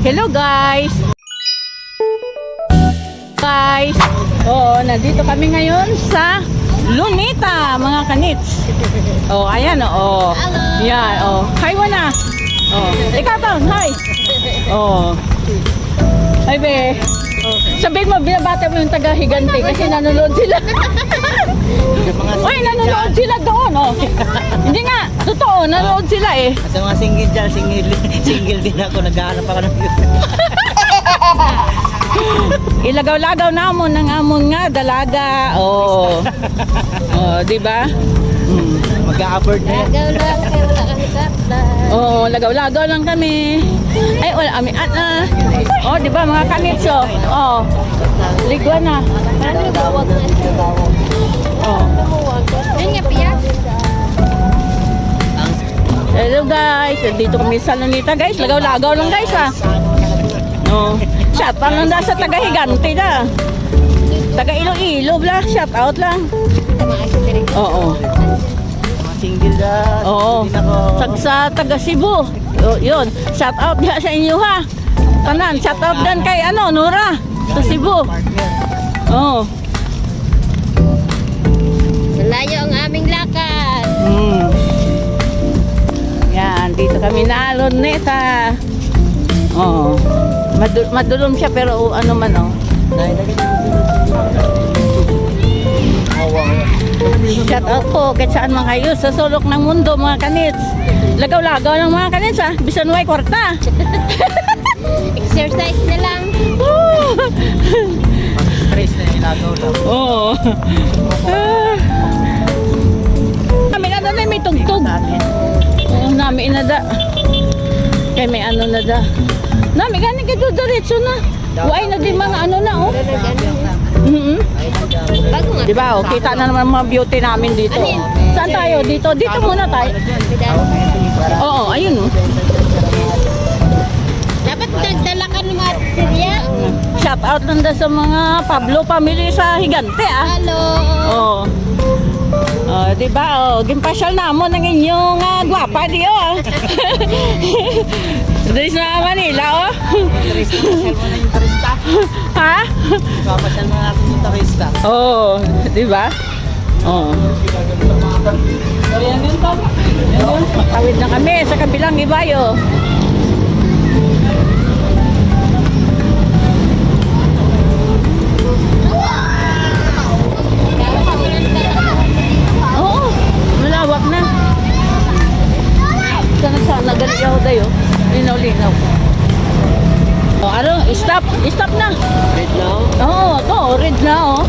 Hello guys! Oh, nandito kami ngayon sa Luneta, mga kanits. Oh, ayan oh. Yan, oh. Hi Wana. Oh, ikaw to, hi. Oh. Hi be. Oh. Sabihin mo, binabata mo yung taga-Higante kasi nanonood sila. Uy, nanonood sila doon, oh. Hindi nga, totoo, nanonood sila eh. Sa mga single dyan, single din ako, naghahanap ako ng Ilagaw-lagaw namon ng amon nga dalaga. Oh. Oh, di ba? Mag-a-afford na yan. Lagaw lang, kaya wala kami kapla. Oh, lagaw-lagaw lang kami. Ay, wala kami Oh, di ba mga kanitso? Oh. Ligwa na. Ano bawag na siya? Oh. Yan nga, piyak. Hello guys, dito kami sa Luneta guys. Lagaw-lagaw lang guys ah. Oh. Shout out lang da sa taga-Higante da. Taga Iloilo bla, shout out lang. Oo. Mga single dyan. Oo. Hindi na ako. Sa taga Cebu. Yun, shout out diha sa inyo ha. Tanan, shout out din kay Nora sa Cebu. Oo. Malayo ang aming lakad. Yan, dito kami na Luneta. Oo. Madulom siya pero ano man oh. Shout out po kahit saan mga kayo sa sulok ng mundo mga kanits. Lagaw-lagaw ng mga kanits ah. Bisan way kwarta. Exercise na lang. Stress na yung ilagaw lang. Oo. Kami na na may tugtog. Oo, namin inada. Kaya may ano na da. Nami gani ka do diretso na. Uy na din mga ano na oh. Bago nga. Di ba oh, kita na naman mga beauty namin dito. Saan tayo? Dito, dito muna tayo. Oo, ayun oh. Dapat nagdala ka ng material. Shout out lang da sa mga Pablo family sa Higante ah. Hello. Oh. Oh, di ba? Oh, gimpasyal namon ng inyong gwapa diyo ah. Dito sa Manila oh. Turista, pasyal mo na yung turista. Ha? Papasyal mo natin yung turista. Oh, di ba? Oh. So, yan yun to. Tawid na kami sa kabilang ibayo. Oo, malawak na. Sana galit ako tayo. Linaw-linaw. Oh, ano? Stop. Stop na. Red now? Oo, to. Red na, oh.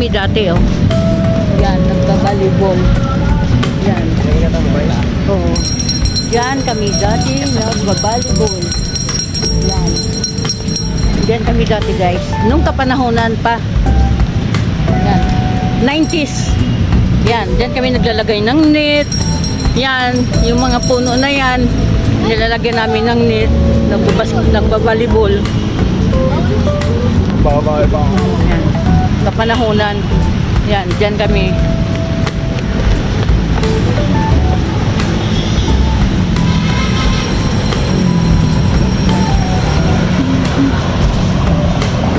kami dati, oh. Yan, nagbabalibol. Yan. Oo. Yan kami dati, nagbabalibol. Yan. Yan kami dati, guys. Nung kapanahonan pa. Yan. 90s. Yan. Diyan kami naglalagay ng net. Yan. Yung mga puno na yan. Nilalagyan namin ng net. Nagbabalibol. Yan. Kapanahonan. Yan. Diyan kami.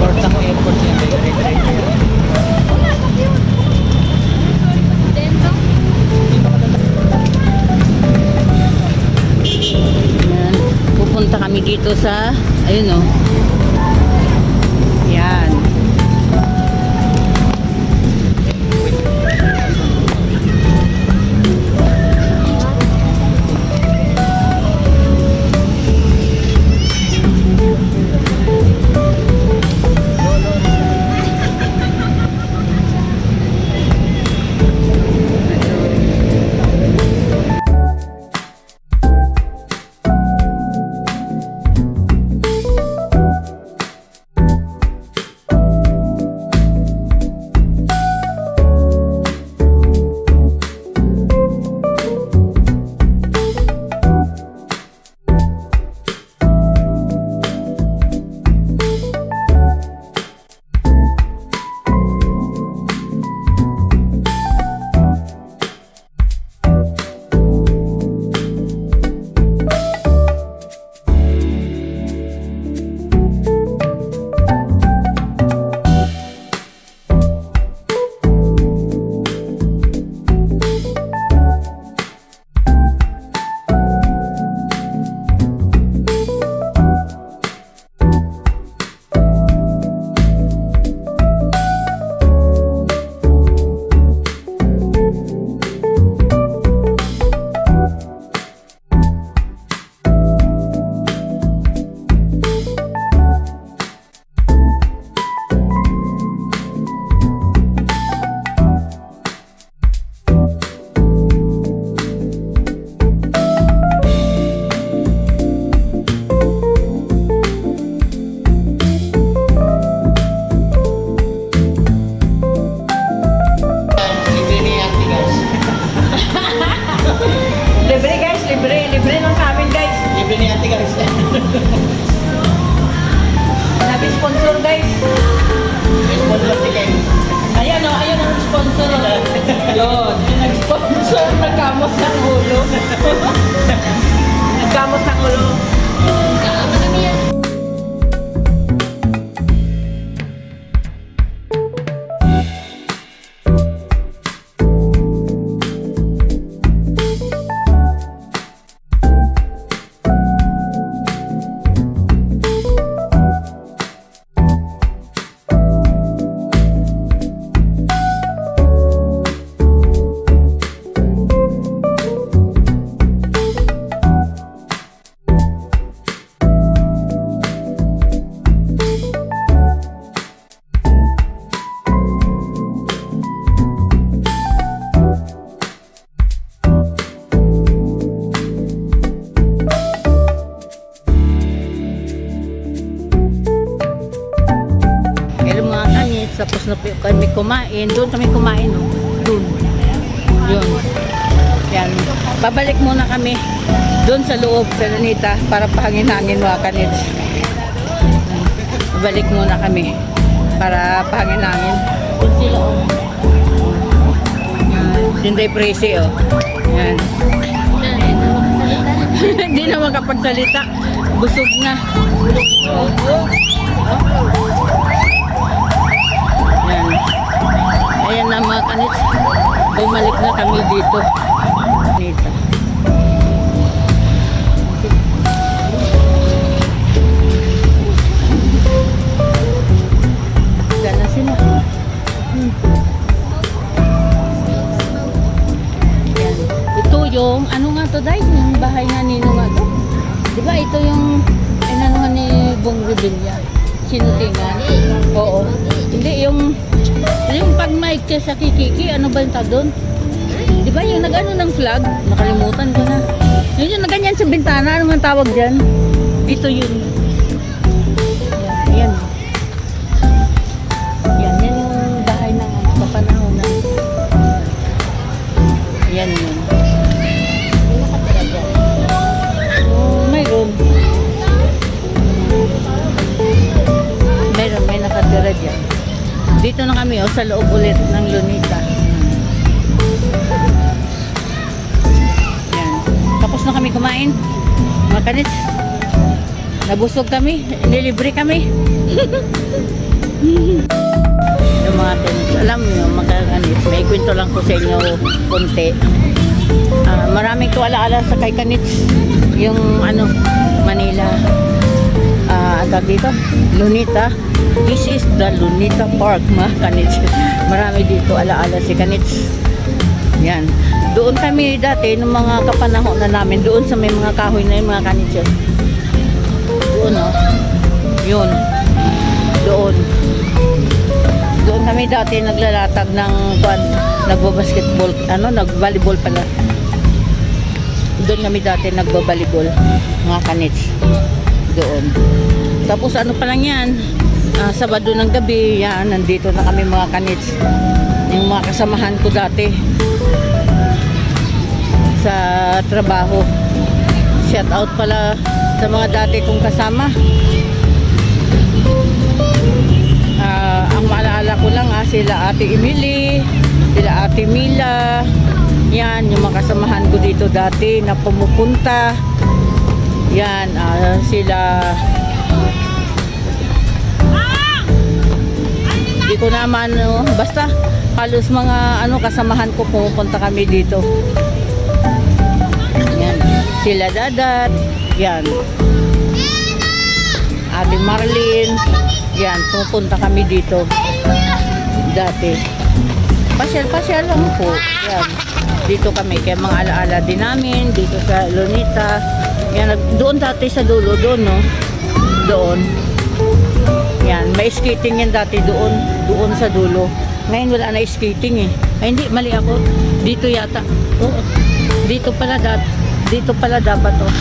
Portang airport yan. Yan. Pupunta kami dito sa, ayun o. Yan. Libre guys, libre. Libre lang sa amin guys. Libre ni ate guys. Nabi-sponsor guys. Sponsor si Ken. Ayan o, ayan ang sponsor. Yun, yung nag-sponsor, nagkamot ng ulo. Nagkamot ng ulo. Kasama kami yan. Tapos na kami kumain, doon kami kumain, no? Doon. Yun. Yan. Babalik muna kami doon sa loob, sa Lunita, para pahangin-hangin mga kanits. Babalik muna kami para pahangin-hangin. Doon sila, oh. Yan. Sinday Presi, oh. Yan. Hindi na makapagsalita. Busog na. Oh. Yan. Ayan na mga kanits. Bumalik na kami dito. Dito. Gana sila. Yan. Ito yung, ano nga to dahil? Yung bahay nga nino nga to. Diba ito yung, inano nga ni Bong Revilla. Sintingan. Oo. Hindi, yung pag may sa kikiki, ano ba yung tawag doon? Di ba yung nag-ano ng flag? Nakalimutan ko na. Yun yung naganyan sa bintana, ano man tawag dyan? Dito yun. Yan. Yan yung bahay ng kapanahon na. Yan yun. Mayroon. May nakatira dyan. Dito na kami, sa loob ulit ng Lunita. Yan. Tapos na kami kumain. Mga kanits. Nabusog kami. Nilibre kami. Yung mga kanits. Alam nyo, mga kanits, may kwento lang ko sa inyo konti. Maraming tuwala-ala sa kay kanits. Yung Manila. Ang tawag dito, Lunita. This is the Lunita Park, mga kanits. Marami dito alaala si kanits. Yan. Doon kami dati, nung mga kapanahon na namin, doon sa may mga kahoy na yung mga kanits yun. Doon, yun. Doon. Doon kami dati naglalatag ng nagbabasketball, nagvolleyball pala. Doon kami dati nagbabalibol, mga kanits. Doon. Tapos ano pa lang yan, Sabado ng gabi, yan, nandito na kami mga kanits. Yung mga kasamahan ko dati sa trabaho. Shout out pala sa mga dati kong kasama. Ang maalala ko lang sila Ate Emily, sila Ate Mila. Yan, yung mga kasamahan ko dito dati na pumupunta. Yan, sila di ko naman, basta halos mga kasamahan ko pumupunta kami dito. Yan, sila Dadat. Yan, Ate Marlene. Yan, pumupunta kami dito dati. Pasyal-pasyal lang po. Yan, dito kami, kaya mga alaala din namin dito sa Lunita. Yan, doon dati sa dulo, doon, no? Doon. Yan, may skating yan dati doon sa dulo. Ngayon wala na skating eh. Ay, hindi, mali ako. Dito yata. Oo. Dito pala dapat oh.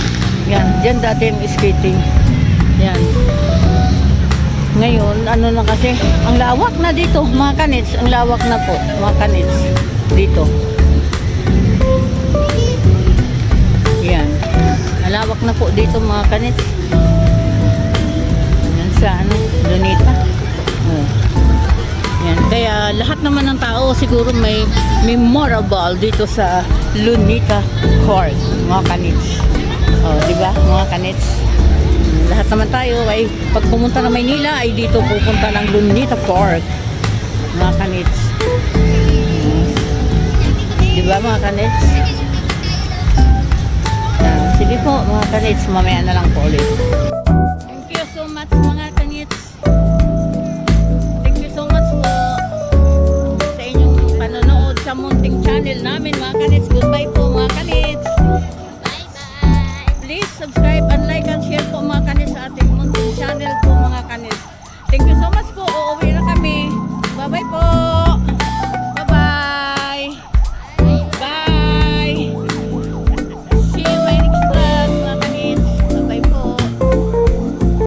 Yan, diyan dati yung skating. Yan. Ngayon, na kasi, ang lawak na dito, mga kanits. Ang lawak na po, mga kanits. Dito. Yan. Ang lawak na po dito, mga kanits. Yan sa Lunita. Oh. Yan. Kaya lahat naman ng tao siguro may memorable dito sa Lunita Park, mga kanits. Oh, di ba, mga kanits? Lahat naman tayo ay pag pumunta ng Maynila ay dito pupunta ng Lunita Park, mga kanits. Di ba, mga kanits? Sige po, mga kanits, mamaya na lang po ulit. Thank you so much, mga